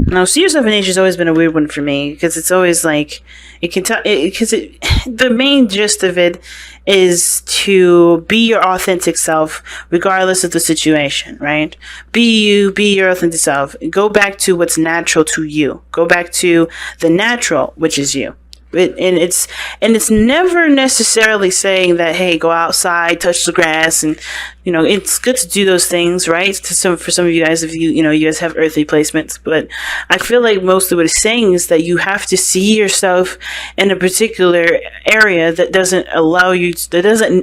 Now, see yourself in nature has always been a weird one for me because it's always like it can tell because the main gist of it is to be your authentic self regardless of the situation, right? Be you, be your authentic self. Go back to what's natural to you. Go back to the natural, which is you. It's never necessarily saying that, hey, go outside, touch the grass, and it's good to do those things, right? For some of you guys, if you guys have earthly placements, but I feel like mostly what it's saying is that you have to see yourself in a particular area that doesn't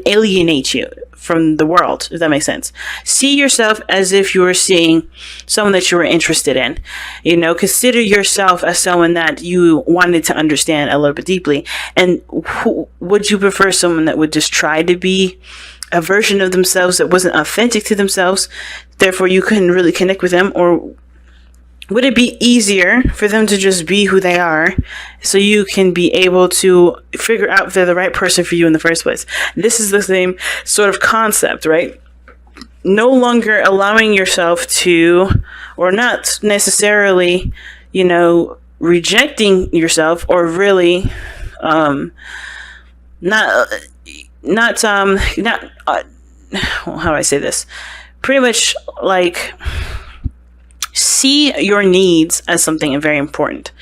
alienate you from the world, if that makes sense. See yourself as if you were seeing someone that you were interested in. Consider yourself as someone that you wanted to understand a little bit deeply. And would you prefer someone that would just try to be a version of themselves that wasn't authentic to themselves, therefore you couldn't really connect with them? Or would it be easier for them to just be who they are so you can be able to figure out if they're the right person for you in the first place? This is the same sort of concept, right? No longer allowing yourself to, or not necessarily, rejecting yourself, or really how do I say this? Pretty much like see your needs as something very important,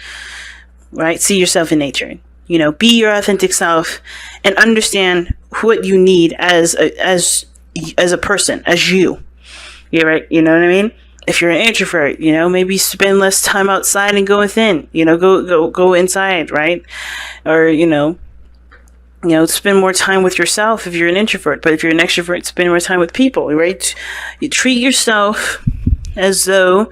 right? See yourself in nature. Be your authentic self and understand what you need as a person, as you. Yeah, right. You know what I mean? If you're an introvert, maybe spend less time outside and go within. Go inside, right? Or spend more time with yourself if you're an introvert. But if you're an extrovert, spend more time with people, right? You treat yourself as though,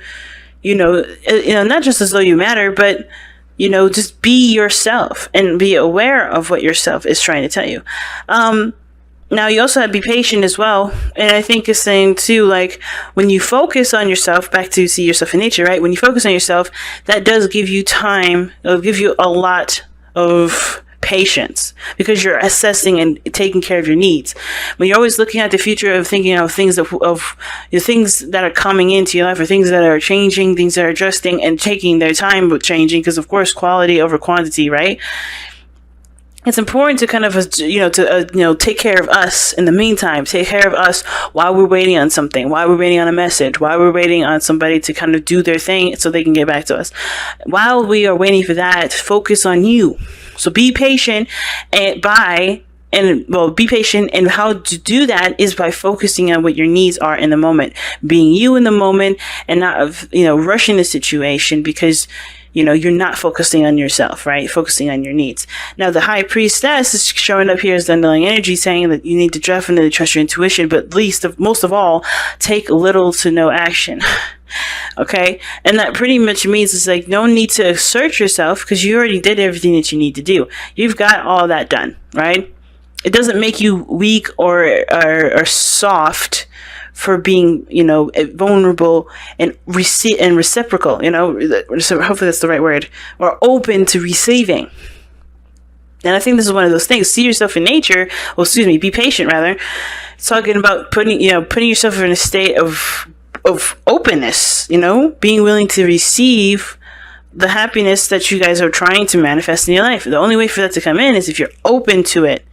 not just as though you matter, but, just be yourself and be aware of what yourself is trying to tell you. Now, you also have to be patient as well. And I think it's saying too, like when you focus on yourself, back to see yourself in nature, right? When you focus on yourself, that does give you time. It'll give you a lot of patience because you're assessing and taking care of your needs. When you're always looking at the future of thinking of things of things that are coming into your life, or things that are changing, things that are adjusting and taking their time with changing, because of course quality over quantity, right? It's important to kind of, take care of us in the meantime. Take care of us while we're waiting on something, while we're waiting on a message, while we're waiting on somebody to kind of do their thing so they can get back to us. While we are waiting for that, focus on you. So be patient and be patient. And how to do that is by focusing on what your needs are in the moment, being you in the moment, and not, rushing the situation because you're not focusing on yourself, right? Focusing on your needs. Now, the high priestess is showing up here as the underlying energy, saying that you need to definitely trust your intuition, but most of all, take little to no action. Okay? And that pretty much means it's like no need to assert yourself because you already did everything that you need to do. You've got all that done, right? It doesn't make you weak or soft for being, vulnerable and reciprocal, so hopefully that's the right word, or open to receiving. And I think this is one of those things. See yourself in nature. Be patient rather. It's talking about putting yourself in a state of openness, being willing to receive the happiness that you guys are trying to manifest in your life. The only way for that to come in is if you're open to it.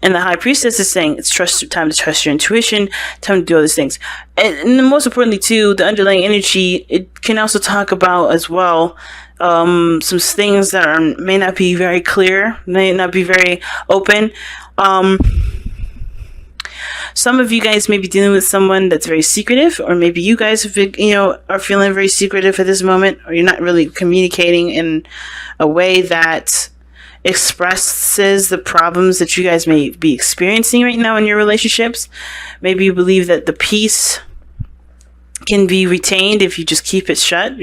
And the high priestess is saying it's time to trust your intuition, time to do all these things. And most importantly too, the underlying energy, it can also talk about as well some things that may not be very clear, may not be very open. Some of you guys may be dealing with someone that's very secretive, or maybe you guys have been, are feeling very secretive at this moment, or you're not really communicating in a way that expresses the problems that you guys may be experiencing right now in your relationships. Maybe you believe that the peace can be retained if you just keep it shut,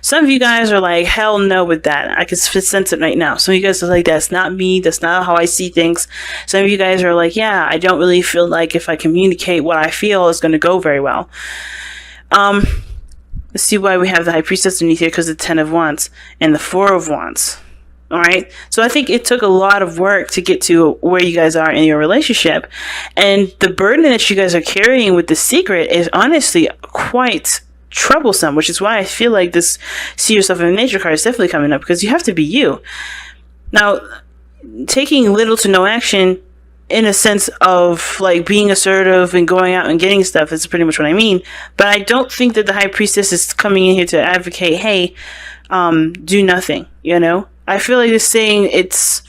Some of you guys are like, hell no with that. I can sense it right now. Some of you guys are like, that's not me. That's not how I see things. Some of you guys are like, yeah, I don't really feel like if I communicate what I feel is going to go very well. Let's see why we have the High Priestess underneath here, because the 10 of Wands and the 4 of Wands. All right. So I think it took a lot of work to get to where you guys are in your relationship. And the burden that you guys are carrying with the secret is honestly quite troublesome, which is why I feel like this see yourself in nature card is definitely coming up, because you have to be you. Now, taking little to no action in a sense of like being assertive and going out and getting stuff is pretty much what I mean. But I don't think that the High Priestess is coming in here to advocate, hey, do nothing, you know? I feel like it's saying it's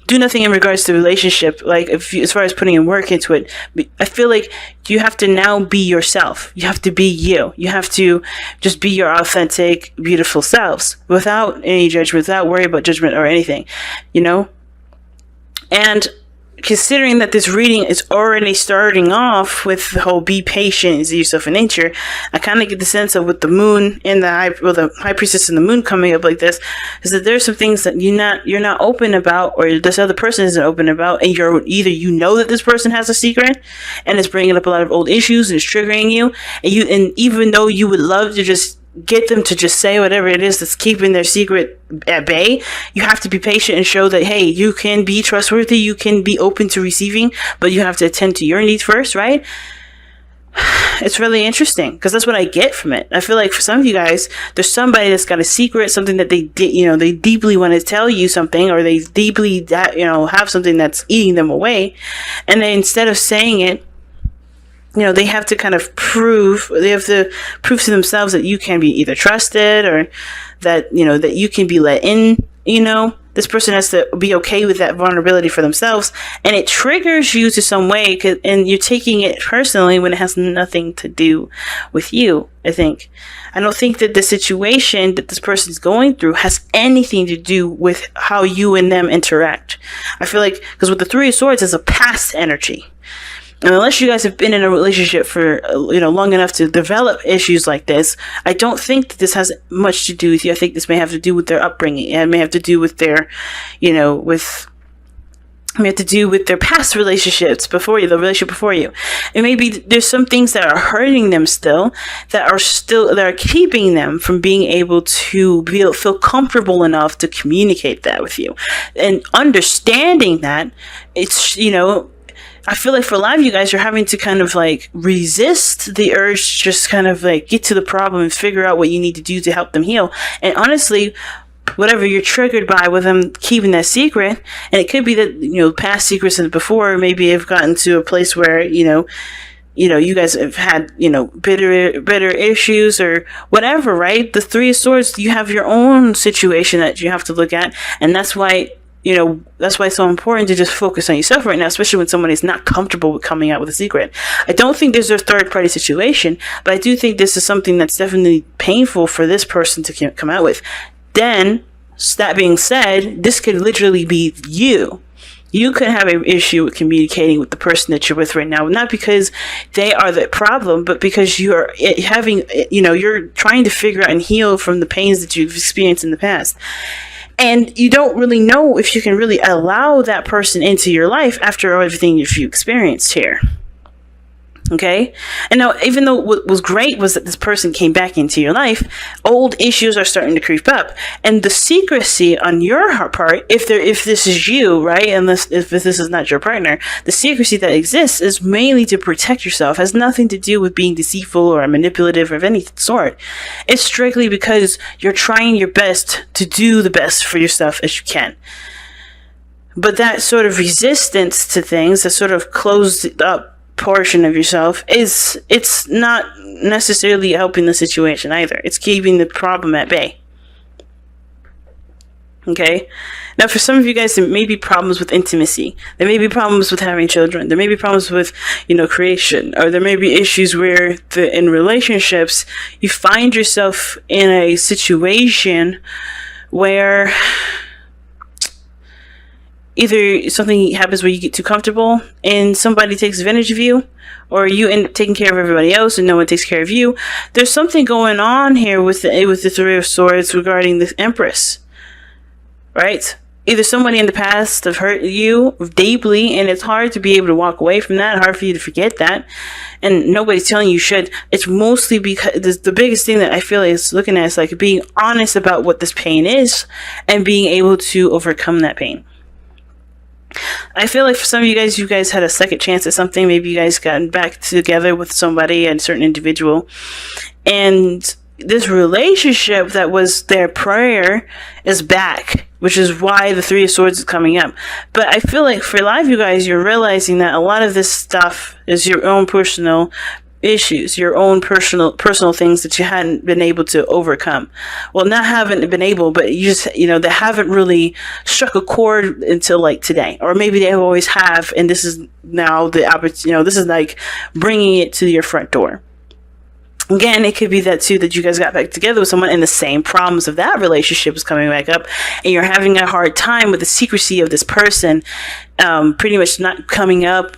do nothing in regards to the relationship, like if you, as far as putting in work into it. I feel like you have to now be yourself. You have to be you. You have to just be your authentic, beautiful selves without any judgment, without worry about judgment or anything, you know? And considering that this reading is already starting off with the whole be patient, is yourself in nature, I kind of get the sense of with the moon and the high priestess and the moon coming up like this, is that there's some things that you're not open about, or this other person isn't open about, and you're either, you know, that this person has a secret and it's bringing up a lot of old issues and it's triggering you, and even though you would love to just get them to just say whatever it is that's keeping their secret at bay, you have to be patient and show that, hey, you can be trustworthy, you can be open to receiving, but you have to attend to your needs first, right? It's really interesting because that's what I get from it. I feel like for some of you guys, there's somebody that's got a secret, something that they deeply want to tell you something, or they deeply, have something that's eating them away, and then instead of saying it, they have to kind of prove to themselves that you can be either trusted, or that, that you can be let in, this person has to be okay with that vulnerability for themselves. And it triggers you to some way, and you're taking it personally when it has nothing to do with you, I think. I don't think that the situation that this person's going through has anything to do with how you and them interact. I feel like, because with the Three of Swords, it's a past energy. And unless you guys have been in a relationship for, long enough to develop issues like this, I don't think that this has much to do with you. I think this may have to do with their upbringing, and may have to do with their, may have to do with their past relationships before you, the relationship before you. And maybe there's some things that are hurting them still, that are keeping them from being able to feel comfortable enough to communicate that with you. And understanding that, it's, I feel like for a lot of you guys, you're having to kind of like resist the urge to just kind of like get to the problem and figure out what you need to do to help them heal. And honestly, whatever you're triggered by with them keeping that secret, and it could be that, past secrets and before maybe have gotten to a place where, you guys have had, bitter issues or whatever, right? The Three of Swords, you have your own situation that you have to look at. And that's why, that's why it's so important to just focus on yourself right now, especially when somebody's not comfortable with coming out with a secret. I don't think there's a third party situation, but I do think this is something that's definitely painful for this person to come out with. Then, that being said, this could literally be you. You could have an issue with communicating with the person that you're with right now, not because they are the problem, but because you're you're trying to figure out and heal from the pains that you've experienced in the past. And you don't really know if you can really allow that person into your life after everything you've experienced here. Okay? And now, even though what was great was that this person came back into your life, old issues are starting to creep up. And the secrecy on your part, if this is you, right, and if this is not your partner, the secrecy that exists is mainly to protect yourself. It has nothing to do with being deceitful or manipulative or of any sort. It's strictly because you're trying your best to do the best for yourself as you can. But that sort of resistance to things, that sort of closed up portion of yourself, it's not necessarily helping the situation either. It's keeping the problem at bay. Okay? Now, for some of you guys, there may be problems with intimacy. There may be problems with having children. There may be problems with, creation. Or there may be issues where in relationships, you find yourself in a situation where either something happens where you get too comfortable and somebody takes advantage of you, or you end up taking care of everybody else and no one takes care of you. There's something going on here with the Three of Swords regarding the Empress, right? Either somebody in the past have hurt you deeply, and it's hard to be able to walk away from that, hard for you to forget that, and nobody's telling you should. It's mostly because the biggest thing that I feel is looking at is like being honest about what this pain is and being able to overcome that pain. I feel like for some of you guys had a second chance at something. Maybe you guys gotten back together with somebody, a certain individual, and this relationship that was their prayer is back, which is why the Three of Swords is coming up. But I feel like for a lot of you guys, you're realizing that a lot of this stuff is your own personal issues, your own personal things that you hadn't been able to overcome. Well, not haven't been able, but you just, they haven't really struck a chord until like today, or maybe they always have, and this is now the opportunity. This is like bringing it to your front door. Again, it could be that too, that you guys got back together with someone and the same problems of that relationship is coming back up, and you're having a hard time with the secrecy of this person, pretty much not coming out,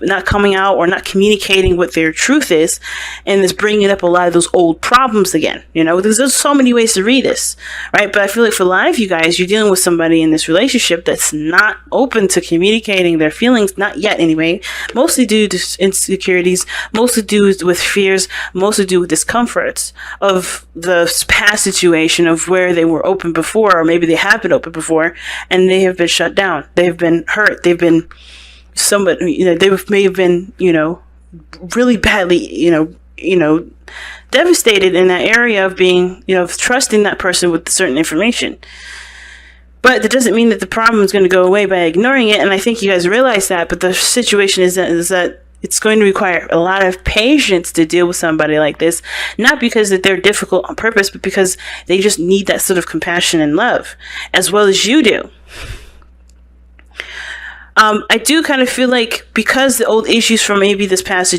or not communicating what their truth is, and it's bringing up a lot of those old problems again. Because there's so many ways to read this, right? But I feel like for a lot of you guys, you're dealing with somebody in this relationship that's not open to communicating their feelings, not yet anyway, mostly due to insecurities, mostly due with fears, mostly due with discomforts of the past situation of where they were open before, or maybe they have been open before, and they have been shut down. They've been hurt. They've been somebody, they may have been, really badly, devastated in that area of being, trusting that person with certain information. But that doesn't mean that the problem is going to go away by ignoring it. And I think you guys realize that. But the situation is that it's going to require a lot of patience to deal with somebody like this. Not because that they're difficult on purpose, but because they just need that sort of compassion and love, as well as you do. I do kind of feel like because the old issues from maybe this past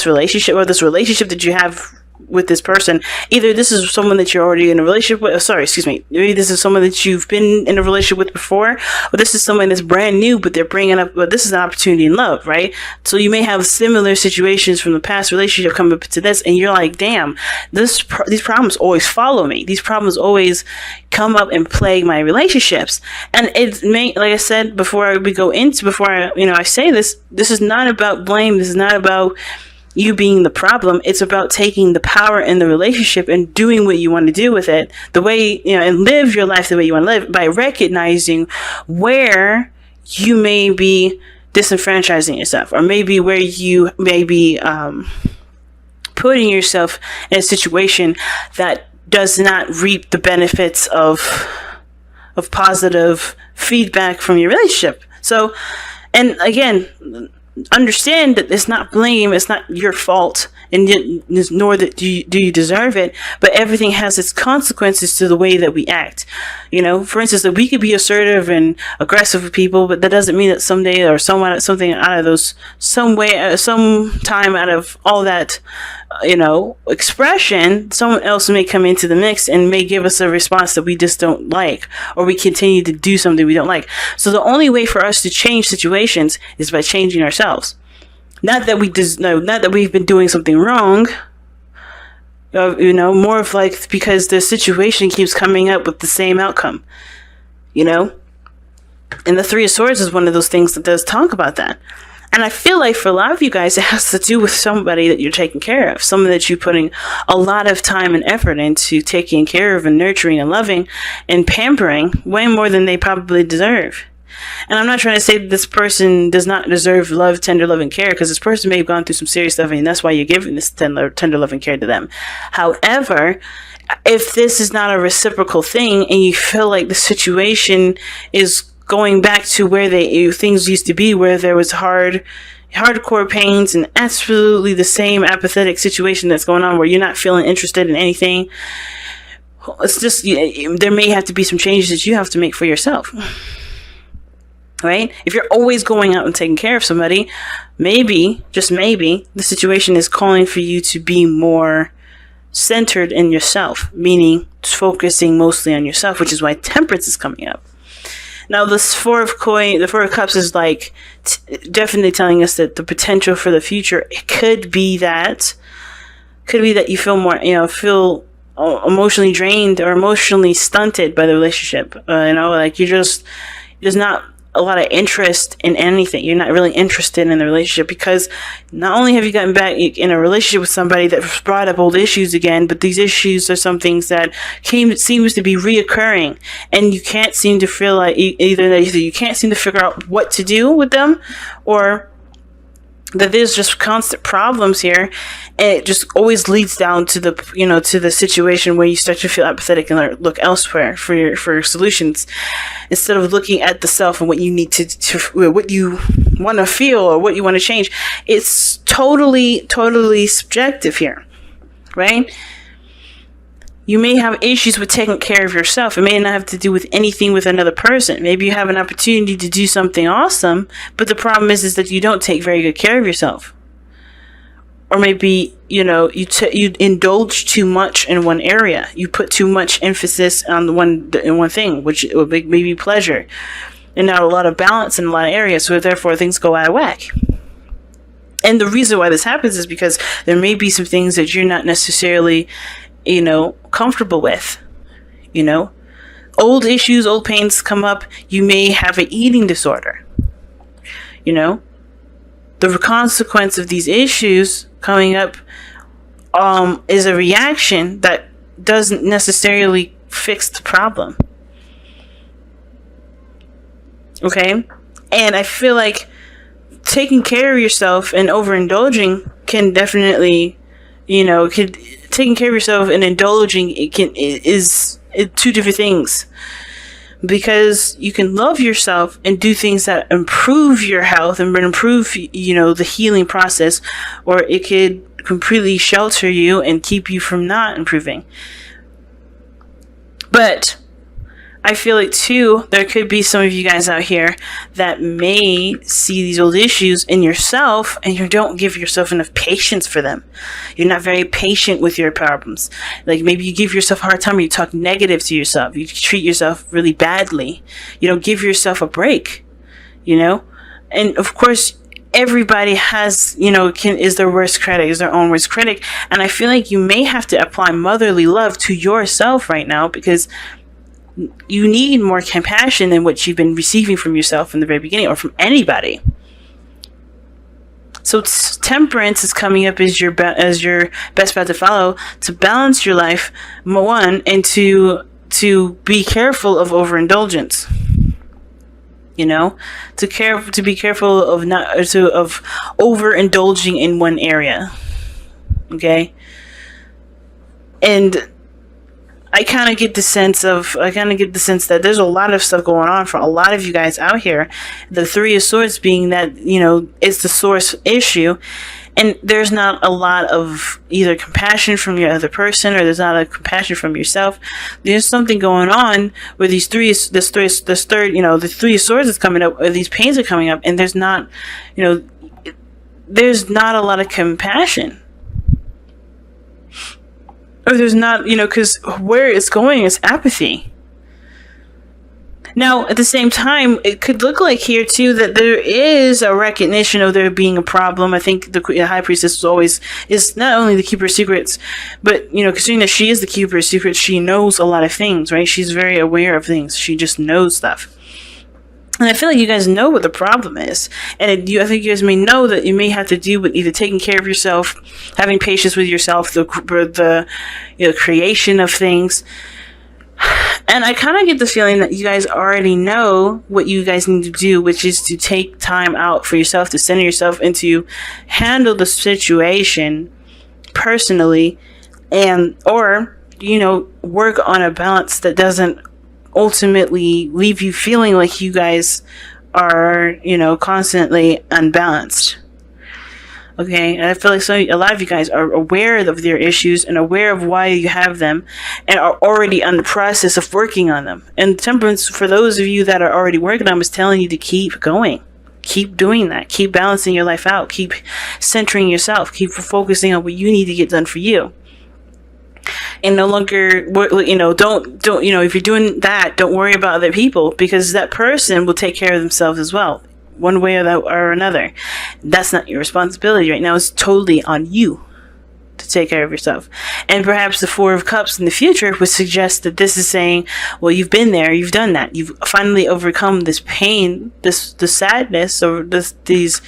relationship, or this relationship that you have with this person, either this is someone that you're already in a relationship with, maybe this is someone that you've been in a relationship with before, or this is someone that's brand new, but they're bringing up, well, this is an opportunity in love, right? So you may have similar situations from the past relationship come up to this, and you're like, damn, these problems always follow me. These problems always come up and plague my relationships. And it may, like I said, before I say this is not about blame. This is not about you being the problem. It's about taking the power in the relationship and doing what you want to do with it, the way, and live your life the way you want to live, by recognizing where you may be disenfranchising yourself, or maybe where you may be putting yourself in a situation that does not reap the benefits of positive feedback from your relationship. So, and again, understand that it's not blame, it's not your fault, and nor do you deserve it, but everything has its consequences to the way that we act. For instance, that we could be assertive and aggressive with people, but that doesn't mean that someday or something out of those, some time out of all that, expression, someone else may come into the mix and may give us a response that we just don't like, or we continue to do something we don't like. So the only way for us to change situations is by changing ourselves. Not that we've been doing something wrong, more of like because the situation keeps coming up with the same outcome, And the Three of Swords is one of those things that does talk about that. And I feel like for a lot of you guys, it has to do with somebody that you're taking care of, someone that you're putting a lot of time and effort into taking care of and nurturing and loving and pampering way more than they probably deserve. And I'm not trying to say that this person does not deserve love, tender love, and care, because this person may have gone through some serious stuff, and that's why you're giving this tender love and care to them. However, if this is not a reciprocal thing, and you feel like the situation is going back to where things used to be, where there was hardcore pains and absolutely the same apathetic situation that's going on, where you're not feeling interested in anything, it's just, there may have to be some changes that you have to make for yourself. Right? If you're always going out and taking care of somebody, maybe, just maybe, the situation is calling for you to be more centered in yourself, meaning focusing mostly on yourself, which is why Temperance is coming up. Now, the Four of Cups is like definitely telling us that the potential for the future, it could be that you feel more, feel emotionally drained or emotionally stunted by the relationship. Like you're just not a lot of interest in anything. You're not really interested in the relationship, because not only have you gotten back in a relationship with somebody that brought up old issues again, but these issues are some things that seems to be reoccurring, and you can't seem to feel like either you can't seem to figure out what to do with them, or that there's just constant problems here, and it just always leads down to the situation where you start to feel apathetic and look elsewhere for solutions, instead of looking at the self and what you need to what you want to feel or what you want to change. It's totally subjective here, right? You may have issues with taking care of yourself. It may not have to do with anything with another person. Maybe you have an opportunity to do something awesome, but the problem is that you don't take very good care of yourself. Or maybe, you indulge too much in one area. You put too much emphasis on one thing, which would make maybe pleasure, and not a lot of balance in a lot of areas. So therefore, things go out of whack. And the reason why this happens is because there may be some things that you're not necessarily comfortable with. Old issues, old pains come up. You may have an eating disorder. The consequence of these issues coming up is a reaction that doesn't necessarily fix the problem. Okay? And I feel like taking care of yourself and overindulging can definitely, taking care of yourself and indulging is two different things, because you can love yourself and do things that improve your health and improve the healing process, or it could completely shelter you and keep you from not improving. But I feel like too, there could be some of you guys out here that may see these old issues in yourself, and you don't give yourself enough patience for them. You're not very patient with your problems. Like, maybe you give yourself a hard time, or you talk negative to yourself. You treat yourself really badly. You don't give yourself a break, And of course, everybody has, is their worst critic, is their own worst critic. And I feel like you may have to apply motherly love to yourself right now, because you need more compassion than what you've been receiving from yourself in the very beginning, or from anybody. So temperance is coming up as your best path to follow, to balance your life, one, and to be careful of overindulgence. To be careful of of overindulging in one area. Okay, and I kind of get the sense that there's a lot of stuff going on for a lot of you guys out here. The Three of Swords being that, it's the source issue. And there's not a lot of either compassion from your other person, or there's not a compassion from yourself. There's something going on where the Three of Swords is coming up, or these pains are coming up, and there's not a lot of compassion. Or there's not, because where it's going is apathy. Now, at the same time, it could look like here, too, that there is a recognition of there being a problem. I think the High Priestess is not only the Keeper of Secrets, but, considering that she is the Keeper of Secrets, she knows a lot of things, right? She's very aware of things. She just knows stuff. And I feel like you guys know what the problem is. And I think you guys may know that you may have to do with either taking care of yourself, having patience with yourself, the creation of things. And I kind of get the feeling that you guys already know what you guys need to do, which is to take time out for yourself, to center yourself, and to handle the situation personally, or work on a balance that doesn't ultimately leave you feeling like you guys are, constantly unbalanced. Okay, and I feel like a lot of you guys are aware of their issues and aware of why you have them, and are already in the process of working on them. And temperance, for those of you that are already working on them, is telling you to keep going. Keep doing that. Keep balancing your life out. Keep centering yourself. Keep focusing on what you need to get done for you. And no longer, don't, if you're doing that, don't worry about other people, because that person will take care of themselves as well, one way or another. That's not your responsibility right now. It's totally on you to take care of yourself. And perhaps the Four of Cups in the future would suggest that this is saying, well, you've been there, you've done that, you've finally overcome this pain, the sadness, or these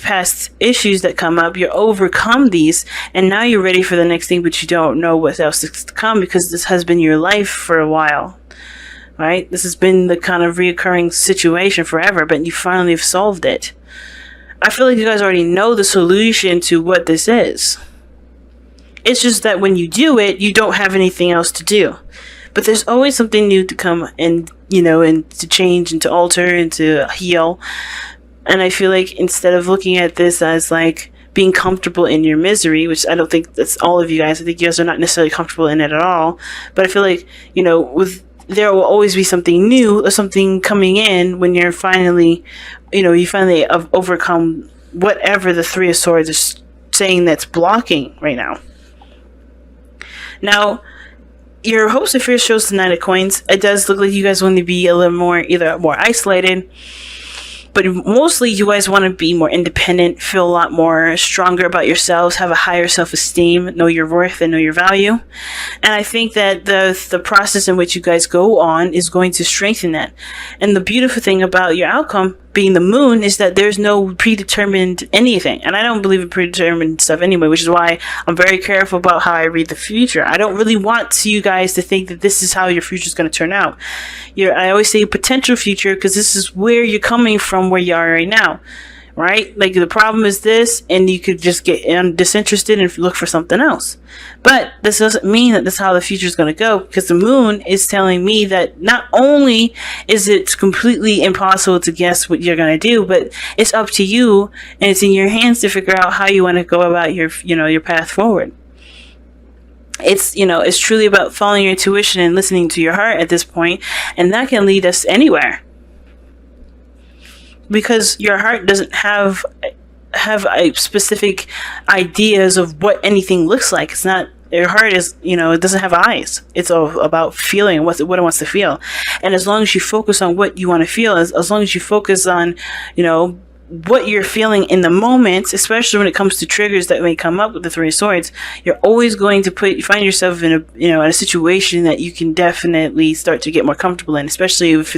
past issues that come up. You overcome these, and now you're ready for the next thing, but you don't know what else is to come, because this has been your life for a while, right? This has been the kind of reoccurring situation forever, but you finally have solved it. I feel like you guys already know the solution to what this is. It's just that when you do it, you don't have anything else to do. But there's always something new to come, and, and to change, and to alter, and to heal. And I feel like instead of looking at this as like being comfortable in your misery, which I don't think that's all of you guys. I think you guys are not necessarily comfortable in it at all. But I feel like, there will always be something new or something coming in when you're finally, you finally have overcome whatever the Three of Swords is saying that's blocking right now. Now, your hopes and fears shows the Knight of Coins. It does look like you guys want to be a little more, either more isolated, but mostly you guys want to be more independent, feel a lot more stronger about yourselves, have a higher self-esteem, know your worth and know your value. And I think that the process in which you guys go on is going to strengthen that. And the beautiful thing about your outcome being the Moon is that there's no predetermined anything. And I don't believe in predetermined stuff anyway, which is why I'm very careful about how I read the future. I don't really want you guys to think that this is how your future is going to turn out. I always say potential future, because this is where you're coming from, where you are right now, right? Like, the problem is this, and you could just get disinterested and look for something else. But this doesn't mean that that's how the future is going to go, because the Moon is telling me that not only is it completely impossible to guess what you're going to do, but it's up to you, and it's in your hands to figure out how you want to go about your path forward. It's truly about following your intuition and listening to your heart at this point, and that can lead us anywhere. Because your heart doesn't have a specific ideas of what anything looks like. It's not, your heart is, it doesn't have eyes. It's all about feeling what it wants to feel. And as long as you focus on what you want to feel, as long as you focus on, what you're feeling in the moment, especially when it comes to triggers that may come up with the Three of Swords, you're always going to find yourself in a situation that you can definitely start to get more comfortable in, especially if